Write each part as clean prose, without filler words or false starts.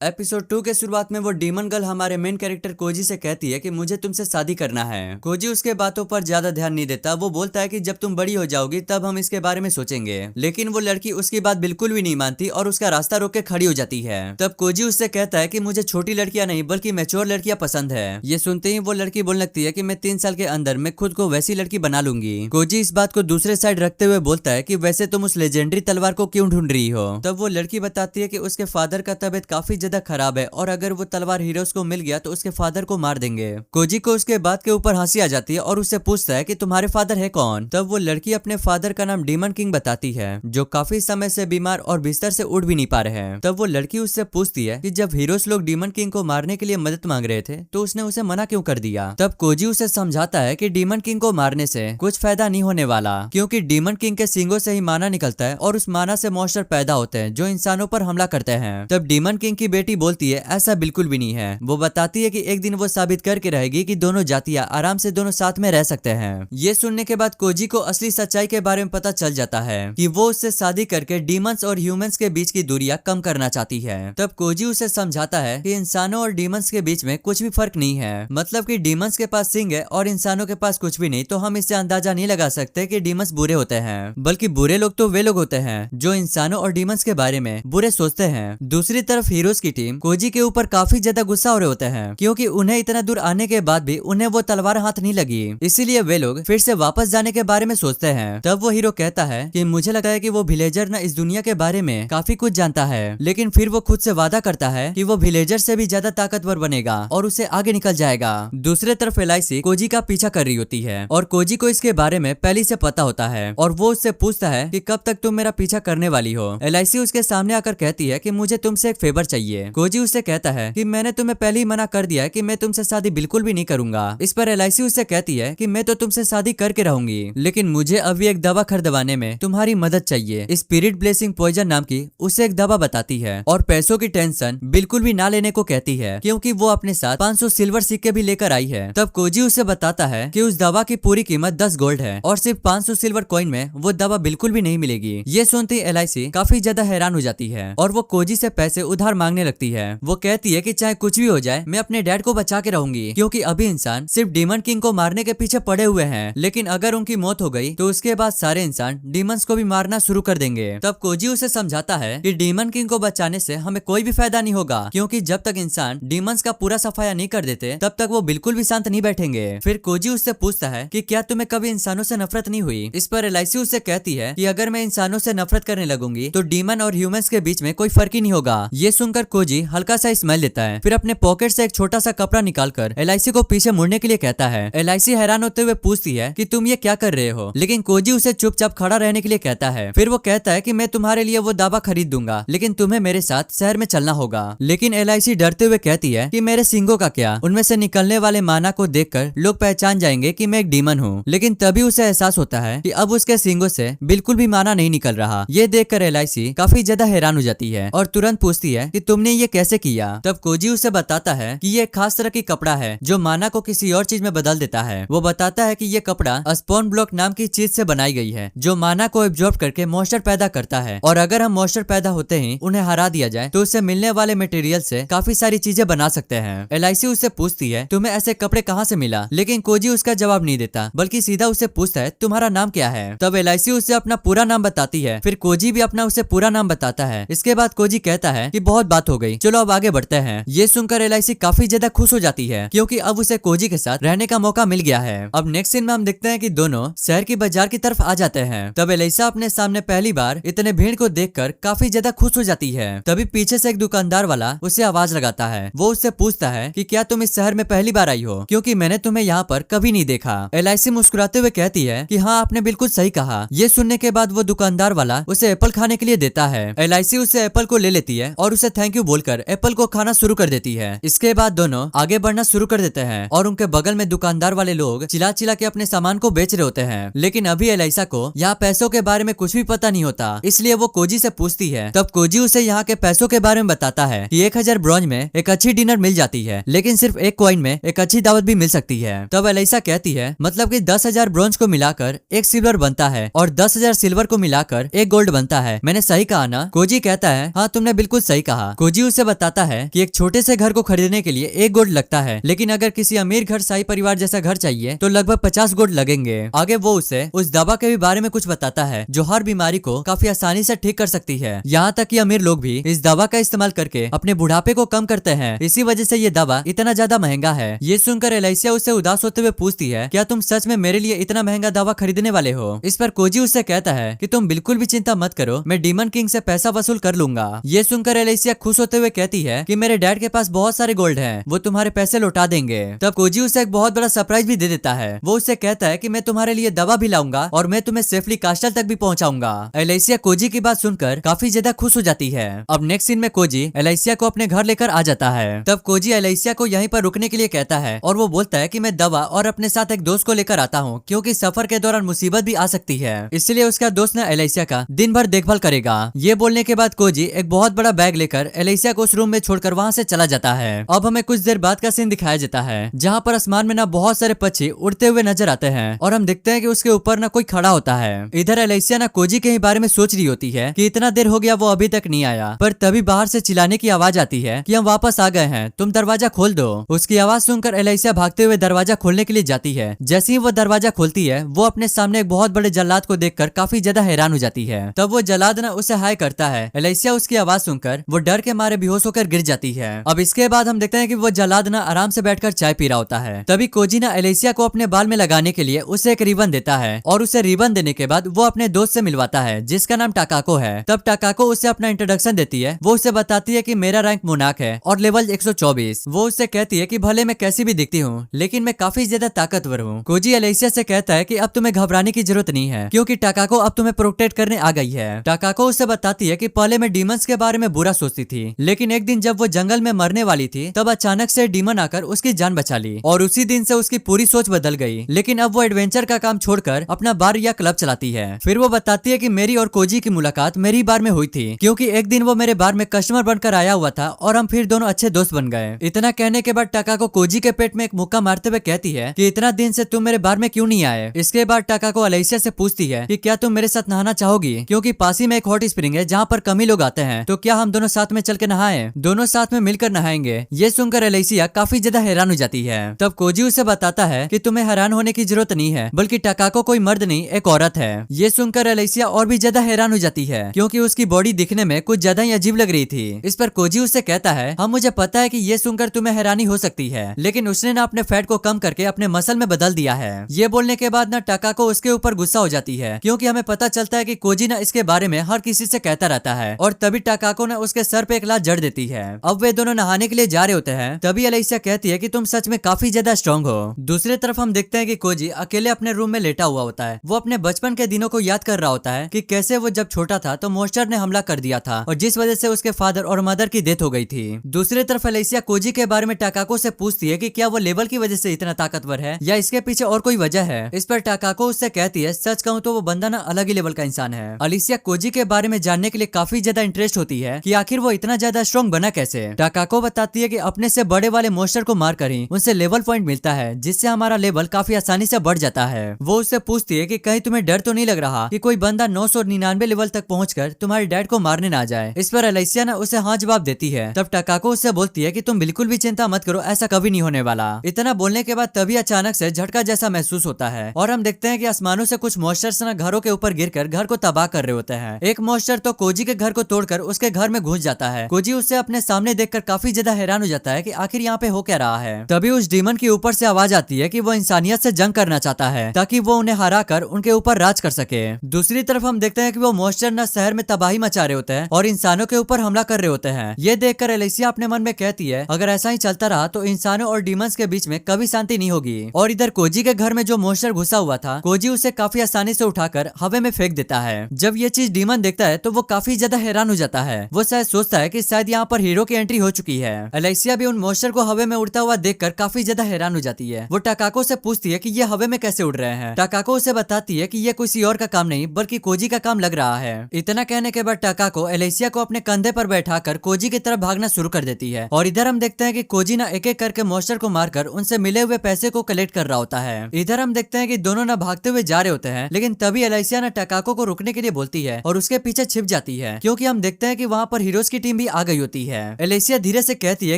Episode 2 के शुरुआत में वो डीमन गर्ल हमारे मेन कैरेक्टर कोजी से कहती है कि मुझे तुमसे शादी करना है। कोजी उसके बातों पर ज्यादा ध्यान नहीं देता। वो बोलता है कि जब तुम बड़ी हो जाओगी तब हम इसके बारे में सोचेंगे, लेकिन वो लड़की उसकी बात बिल्कुल भी नहीं मानती और उसका रास्ता रोक के खड़ी हो जाती है। तब कोजी उससे कहता है कि मुझे छोटी लड़कियां नहीं बल्कि मैच्योर लड़कियां पसंद है। ये सुनते ही वो लड़की बोलने लगती है कि मैं 3 साल के अंदर मैं खुद को वैसी लड़की बना लूंगी। कोजी इस बात को दूसरे साइड रखते हुए बोलता है कि वैसे तुम उस लेजेंडरी तलवार को क्यों ढूंढ रही हो। तब वो लड़की बताती है कि उसके फादर का तबीयत काफी ज्यादा खराब है और अगर वो तलवार हीरोज को मिल गया तो उसके फादर को मार देंगे। कोजी को उसके बात के ऊपर हंसी आ जाती है और उससे पूछता है कि तुम्हारे फादर है कौन। तब वो लड़की अपने फादर का नाम डीमन किंग बताती है, जो काफी समय से बीमार और बिस्तर से उठ भी नहीं पा रहे हैं। तब वो लड़की उससे पूछती है कि जब हीरोज लोग डीमन किंग को मारने के लिए मदद मांग रहे थे तो उसने उसे मना क्यों कर दिया। तब कोजी उसे समझाता है कि डीमन किंग को मारने से कुछ फायदा नहीं होने वाला, क्योंकि डीमन किंग के सींगों से ही माना निकलता है और उस माना से मॉन्स्टर पैदा होते हैं जो इंसानों पर हमला करते हैं। तब डीमन किंग की बेटी बोलती है ऐसा बिल्कुल भी नहीं है। वो बताती है कि एक दिन वो साबित करके रहेगी कि दोनों जातियां आराम से दोनों साथ में रह सकते हैं। ये सुनने के बाद कोजी को असली सच्चाई के बारे में पता चल जाता है कि वो उससे शादी करके डीमंस और ह्यूमंस के बीच की दूरियां कम करना चाहती है। तब कोजी उसे समझाता है कि इंसानों और डीमंस के बीच में कुछ भी फर्क नहीं है, मतलब कि डीमंस के पास सिंग है और इंसानों के पास कुछ भी नहीं, तो हम इससे अंदाजा नहीं लगा सकते कि डीमंस बुरे होते हैं, बल्कि बुरे लोग तो वे लोग होते हैं जो इंसानों और डीमंस के बारे में बुरे सोचते हैं। दूसरी तरफ हीरोज की टीम कोजी के ऊपर काफी ज्यादा गुस्सा हो रहे होते हैं, क्योंकि उन्हें इतना दूर आने के बाद भी उन्हें वो तलवार हाथ नहीं लगी, इसीलिए वे लोग फिर से वापस जाने के बारे में सोचते हैं। तब वो हीरो कहता है कि मुझे लगता है कि वो विलेजर ना इस दुनिया के बारे में काफी कुछ जानता है, लेकिन फिर वो खुद से वादा करता है कि वो विलेजर से भी ज्यादा ताकतवर बनेगा और उसे आगे निकल जाएगा। दूसरे तरफ एलआईसी कोजी का पीछा कर रही होती है और कोजी को इसके बारे में पहले से पता होता है और वो उससे पूछता है कि कब तक तुम मेरा पीछा करने वाली हो। एलआईसी उसके सामने आकर कहती है कि मुझे तुमसे एक फेवर चाहिए। कोजी उससे कहता है कि मैंने तुम्हें पहले ही मना कर दिया है कि मैं तुमसे शादी बिल्कुल भी नहीं करूंगा। इस पर एलआईसी उससे कहती है कि मैं तो तुमसे शादी करके रहूंगी, लेकिन मुझे अभी एक दवा खरीदवाने में तुम्हारी मदद चाहिए। स्पिरिट ब्लेसिंग पॉइजन नाम की उसे एक दवा बताती है और पैसों की टेंशन बिल्कुल भी ना लेने को कहती है, क्योंकि वो अपने साथ 500 सिल्वर सिक्के भी लेकर आई है। तब कोजी उसे बताता है कि उस दवा की पूरी कीमत 10 गोल्ड है और सिर्फ 500 सिल्वर कॉइन में वो दवा बिल्कुल भी नहीं मिलेगी। ये सुनते ही एलआईसी काफी ज्यादा हैरान हो जाती है और वो कोजी से पैसे उधार मांगने लगती है। वो कहती है कि चाहे कुछ भी हो जाए मैं अपने डैड को बचा के रहूंगी, क्योंकि अभी इंसान सिर्फ डीमन किंग को मारने के पीछे पड़े हुए हैं, लेकिन अगर उनकी मौत हो गई तो उसके बाद सारे इंसान डीमंस को भी मारना शुरू कर देंगे। तब कोजी उसे समझाता है कि डीमन किंग को बचाने से हमें कोई भी फायदा नहीं होगा, क्योंकि जब तक इंसान डीमंस का पूरा सफाया नहीं कर देते तब तक वो बिल्कुल भी शांत नहीं बैठेंगे। फिर कोजी उससे पूछता है कि क्या तुम्हें कभी इंसानों से नफरत नहीं हुई। इस पर एलआईसी उससे कहती है कि अगर मैं इंसानों से नफरत करने लगूंगी तो डीमन और ह्यूमंस के बीच में कोई फर्क ही नहीं होगा। ये सुनकर कोजी हल्का सा स्माइल देता है, फिर अपने पॉकेट से एक छोटा सा कपड़ा निकालकर एलआईसी को पीछे मुड़ने के लिए कहता है। एलआईसी हैरान होते हुए पूछती है कि तुम ये क्या कर रहे हो, लेकिन कोजी उसे चुपचाप खड़ा रहने के लिए कहता है। फिर वो कहता है कि मैं तुम्हारे लिए वो दवा खरीद दूंगा, लेकिन तुम्हें मेरे साथ शहर में चलना होगा। लेकिन एलआईसी डरते हुए कहती है कि मेरे सिंगों का क्या, उनमें से निकलने वाले माना को देखकर लोग पहचान जाएंगे कि मैं एक डीमन हूँ। लेकिन तभी उसे एहसास होता है कि अब उसके सिंगों से बिल्कुल भी माना नहीं निकल रहा। ये देखकर एलआईसी काफी ज्यादा हैरान हो जाती है और तुरंत पूछती है कि तुमने ये कैसे किया। तब कोजी उसे बताता है कि ये एक खास तरह की कपड़ा है जो माना को किसी और चीज में बदल देता है। वो बताता है कि ये कपड़ा स्पॉन ब्लॉक नाम की चीज से बनाई गई है जो माना को एब्जॉर्ब करके मॉन्स्टर पैदा करता है, और अगर हम मॉन्स्टर पैदा होते ही उन्हें हरा दिया जाए तो उससे मिलने वाले मटेरियल से काफी सारी चीजें बना सकते हैं। एलआईसी उससे पूछती है तुम्हें ऐसे कपड़े कहाँ से मिला, लेकिन कोजी उसका जवाब नहीं देता बल्कि सीधा उससे पूछता है तुम्हारा नाम क्या है। तब एलआईसी उससे अपना पूरा नाम बताती है, फिर कोजी भी अपना उसे पूरा नाम बताता है। इसके बाद कोजी कहता है कि बहुत बात हो गई, चलो अब आगे बढ़ते हैं। ये सुनकर एलआईसी काफी ज्यादा खुश हो जाती है, क्योंकि अब उसे कोजी के साथ रहने का मौका मिल गया है। अब नेक्स्ट सीन में हम देखते हैं कि दोनों शहर की बाजार की तरफ आ जाते हैं। तब एलिसा अपने सामने पहली बार इतने भीड़ को देखकर काफी ज्यादा खुश हो जाती है। तभी पीछे से एक दुकानदार वाला उसे आवाज लगाता है। वो उससे पूछता है कि क्या तुम इस शहर में पहली बार आई हो, क्योंकि मैंने तुम्हें यहाँ पर कभी नहीं देखा। एलआईसी मुस्कुराते हुए कहती है कि हाँ आपने बिल्कुल सही कहा। ये सुनने के बाद वो दुकानदार वाला उसे एप्पल खाने के लिए देता है। एलआईसी उसे एप्पल को ले लेती है और उसे थैंक यू बोलकर एप्पल को खाना शुरू कर देती है। इसके बाद दोनों आगे बढ़ना शुरू कर देते हैं और उनके बगल में दुकानदार वाले लोग चिल्ला चिल्ला के अपने सामान को बेच रहे होते हैं। लेकिन अभी एलिसा को यहाँ पैसों के बारे में कुछ भी पता नहीं होता, इसलिए वो कोजी से पूछती है। तब कोजी उसे यहाँ के पैसों के बारे में बताता है कि 1000 ब्रॉन्ज में एक अच्छी डिनर मिल जाती है, लेकिन सिर्फ एक कॉइन में एक अच्छी दावत भी मिल सकती है। तब एलिसा कहती है मतलब कि 10,000 ब्रॉन्ज को मिलाकर एक सिल्वर बनता है और 10,000 सिल्वर को मिलाकर एक गोल्ड बनता है। मैंने सही कहा ना? कोजी कहता है हाँ तुमने बिल्कुल सही कहा। कोजी उसे बताता है कि एक छोटे से घर को खरीदने के लिए 1 गोल्ड लगता है, लेकिन अगर किसी अमीर घर शाही परिवार जैसा घर चाहिए तो लगभग 50 गोल्ड लगेंगे। आगे वो उसे उस दवा के भी बारे में कुछ बताता है जो हर बीमारी को काफी आसानी से ठीक कर सकती है। यहाँ तक कि अमीर लोग भी इस दवा का इस्तेमाल करके अपने बुढ़ापे को कम करते हैं। इसी वजह से ये दवा इतना ज्यादा महंगा है। ये सुनकर एलिसिया उससे उदास होते हुए पूछती है, क्या तुम सच में मेरे लिए इतना महंगा दवा खरीदने वाले हो? इस पर कोजी उससे कहता है कि तुम बिल्कुल भी चिंता मत करो, मैं डीमन किंग से पैसा वसूल कर लूंगा। ये सुनकर एलिसिया खुश होते हुए कहती है कि मेरे डैड के पास बहुत सारे गोल्ड हैं, वो तुम्हारे पैसे लौटा देंगे। तब कोजी उसे एक बहुत बड़ा सरप्राइज भी दे देता है। वो उससे कहता है कि मैं तुम्हारे लिए दवा भी लाऊंगा और मैं तुम्हें सेफली कास्टल तक भी पहुंचाऊंगा। एलिसिया कोजी की बात सुनकर काफी ज्यादा खुश हो जाती है। अब नेक्स्ट सीन में कोजी एलिसिया को अपने घर लेकर आ जाता है। तब कोजी एलिसिया को यहीं पर रुकने के लिए कहता है और वो बोलता है कि मैं दवा और अपने साथ एक दोस्त को लेकर आता हूँ, क्योंकि सफर के दौरान मुसीबत भी आ सकती है, इसलिए उसका दोस्त ने एलिसिया का दिन भर देखभाल करेगा। ये बोलने के बाद कोजी एक बहुत बड़ा बैग लेकर एलिसिया को उस रूम में छोड़कर वहाँ से चला जाता है। अब हमें कुछ देर बाद का सीन दिखाया जाता है जहाँ पर आसमान में ना बहुत सारे पक्षी उड़ते हुए नजर आते हैं और हम देखते हैं कि उसके ऊपर ना कोई खड़ा होता है। इधर एलिसिया ना कोजी के ही बारे में सोच रही होती है कि इतना देर हो गया वो अभी तक नहीं आया, पर तभी बाहर से चिल्लाने की आवाज आती है कि हम वापस आ गए हैं, तुम दरवाजा खोल दो। उसकी आवाज सुनकर एलिसिया भागते हुए दरवाजा खोलने के लिए जाती है। जैसे ही वो दरवाजा खोलती है वो अपने सामने एक बहुत बड़े जल्लाद को देखकर काफी ज्यादा हैरान हो जाती है। तब वो जल्लाद ना उसे हाय करता है। एलिसिया उसकी आवाज सुनकर वो डर के मारे बेहोश होकर गिर जाती है। अब इसके बाद हम देखते हैं कि वो जल्लाद ना आराम से बैठकर चाय पी रहा होता है। तभी कोजी ना एलिसिया को अपने बाल में लगाने के लिए उसे एक रिबन देता है और उसे रिबन देने के बाद वो अपने दोस्त से मिलवाता है जिसका नाम टाकाको है। तब टाकाको उसे अपना इंट्रोडक्शन देती है। वो उसे बताती है कि मेरा रैंक मोनाक है और लेवल 124। वो उससे कहती है कि भले मैं कैसी भी दिखती हूँ लेकिन मैं काफी ज्यादा ताकतवर हूँ। कोजी एलिसिया से कहता है कि अब तुम्हें घबराने की जरूरत नहीं है क्योंकि टाकाको अब तुम्हें प्रोटेक्ट करने आ गई है। टाकाको उसे बताती है कि पहले मैं डीमंस के बारे में बुरा सोचती थी, लेकिन एक दिन जब वो जंगल में मरने वाली थी तब अचानक से डीमन आकर उसकी जान बचा ली और उसी दिन से उसकी पूरी सोच बदल गई। लेकिन अब वो एडवेंचर का काम छोड़कर अपना बार या क्लब चलाती है। फिर वो बताती है कि मेरी और कोजी की मुलाकात मेरी बार में हुई थी क्योंकि एक दिन वो मेरे बार में कस्टमर बनकर आया हुआ था और हम फिर दोनों अच्छे दोस्त बन गए। इतना कहने के बाद टाकाको कोजी के पेट में एक मुक्का मारते हुए कहती है कि इतना दिन से तुम मेरे बार में क्यों नहीं आए। इसके बाद टाकाको एलिसिया से पूछती है कि क्या तुम मेरे साथ नहाना चाहोगी, क्योंकि पास ही में एक हॉट स्प्रिंग है जहाँ पर कम ही लोग आते हैं, तो क्या हम दोनों साथ में चल के नहाएं? दोनों साथ में मिलकर नहाएंगे। ये सुनकर एलिसिया काफी ज्यादा हैरान हो जाती है। तब कोजी उसे बताता है कि तुम्हें हैरान होने की जरूरत नहीं है, बल्कि टाकाको कोई मर्द नहीं एक औरत है। ये सुनकर एलिसिया और भी ज्यादा हैरान हो जाती है क्योंकि उसकी बॉडी दिखने में कुछ ज्यादा ही अजीब लग रही थी। इस पर कोजी उससे कहता है, हाँ मुझे पता है कि ये सुनकर तुम्हें हैरानी हो सकती है, लेकिन उसने ना अपने फैट को कम करके अपने मसल में बदल दिया है। ये बोलने के बाद ना टाकाको उसके ऊपर गुस्सा हो जाती है क्योंकि हमें पता चलता है कि कोजी ना इसके बारे में हर किसी से कहता रहता है और तभी टाकाको ने उसके सर पे एक लात जड़ देती है। अब वे दोनों नहाने के लिए जा रहे होते हैं। तभी एलिसिया कहती है कि तुम सच में काफी ज्यादा स्ट्रांग हो। दूसरी तरफ हम देखते हैं कि कोजी अकेले अपने रूम में लेटा हुआ होता है। वो अपने बचपन के दिनों को याद कर रहा होता है कि कैसे वो जब छोटा था तो मॉन्स्टर ने हमला कर दिया था और जिस वजह से उसके फादर और मदर की डेथ हो गई थी। दूसरी तरफ एलिसिया कोजी के बारे में टाकाको से पूछती है कि क्या वो लेवल की वजह से इतना ताकतवर है या इसके पीछे और कोई वजह है। इस पर टाकाको उससे कहती है, सच कहूँ तो वो बंदा ना अलग ही लेवल का इंसान है। एलिसिया कोजी के बारे में जानने के लिए काफी ज्यादा इंटरेस्ट होती है कि आखिर वो इतना ज्यादा स्ट्रॉन्ग बना कैसे। टाकाको बताती है कि अपने से बड़े वाले मॉन्स्टर को मार कर ही उनसे लेवल पॉइंट मिलता है जिससे हमारा लेवल काफी आसानी से बढ़ जाता है। वो उससे पूछती है कि कहीं तुम्हें डर तो नहीं लग रहा कि कोई बंदा 999 लेवल तक पहुंचकर तुम्हारे डैड को मारने ना जाए। इस पर एलिसिया ना उसे हाँ जवाब देती है। तब टाकाको उससे बोलती है कि तुम बिल्कुल भी चिंता मत करो, ऐसा कभी नहीं होने वाला। इतना बोलने के बाद तभी अचानक से झटका जैसा महसूस होता है और हम देखते हैं कि आसमानों से कुछ मॉन्स्टर्स ना घरों के ऊपर गिरकर घर को तबाह कर रहे होते हैं। एक मॉन्स्टर तो कोजी के घर को तोड़कर उसके घर में घुस जाता है। कोजी उससे अपने सामने देखकर काफी ज्यादा हैरान हो जाता है कि आखिर यहाँ पे हो क्या रहा है। तभी उस डीमन के ऊपर से आवाज आती है कि वो इंसानियत से जंग करना चाहता है ताकि वो उन्हें हराकर उनके ऊपर राज कर सके। दूसरी तरफ हम देखते हैं कि वो मॉन्स्टर ना शहर में तबाही मचा रहे होते हैं और इंसानों के ऊपर हमला कर रहे होते हैं। ये देखकर एलिसिया अपने मन में कहती है, अगर ऐसा ही चलता रहा तो इंसानों और डीमंस के बीच में कभी शांति नहीं होगी। और इधर कोजी के घर में जो मॉन्स्टर घुसा हुआ था, कोजी उसे काफी आसानी से उठाकर हवा में फेंक देता है। जब ये चीज डीमन देखता है तो वो काफी ज्यादा हैरान हो जाता है। वो शायद सोचता है कि शायद यहाँ पर हीरो की एंट्री हो चुकी है। एलिसिया भी उन मॉन्स्टर को हवा में उड़ता हुआ देखकर काफी ज्यादा हैरान हो जाती है। वो टाकाको से पूछती है कि ये हवा में कैसे उड़ रहे हैं। टाकाको उसे बताती है कि ये किसी और का काम नहीं बल्कि कोजी का काम लग रहा है। इतना कहने के बाद टाकाको एलिसिया को अपने कंधे पर बैठाकर कोजी की तरफ भागना शुरू कर देती है। और इधर हम देखते हैं कि कोजी ना एक एक करके मॉन्स्टर को मारकर उनसे मिले हुए पैसे को कलेक्ट कर रहा होता है। इधर हम देखते हैं कि दोनों ना भागते हुए जा रहे होते हैं, लेकिन तभी एलिसिया ना टाकाको को रुकने के लिए बोलती है और उसके पीछे छिप जाती है क्योंकि हम देखते हैं कि वहाँ पर हीरोज की टीम टीम भी आ गई होती है। एलेसिया धीरे से कहती है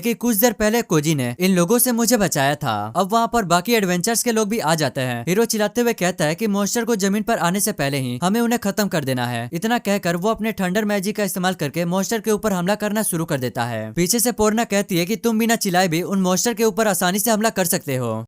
कि कुछ देर पहले कोजी ने इन लोगों से मुझे बचाया था। अब वहाँ पर बाकी एडवेंचर्स के लोग भी आ जाते हैं। हीरो चिल्लाते हुए कहता है कि मॉन्स्टर को जमीन पर आने से पहले ही हमें उन्हें खत्म कर देना है। इतना कहकर वो अपने थंडर मैजिक का इस्तेमाल करके मॉन्स्टर के ऊपर हमला करना शुरू कर देता है। पीछे से पोर्ना कहती है कि तुम बिना चिल्लाए भी उन मॉन्स्टर के ऊपर आसानी से हमला कर सकते हो।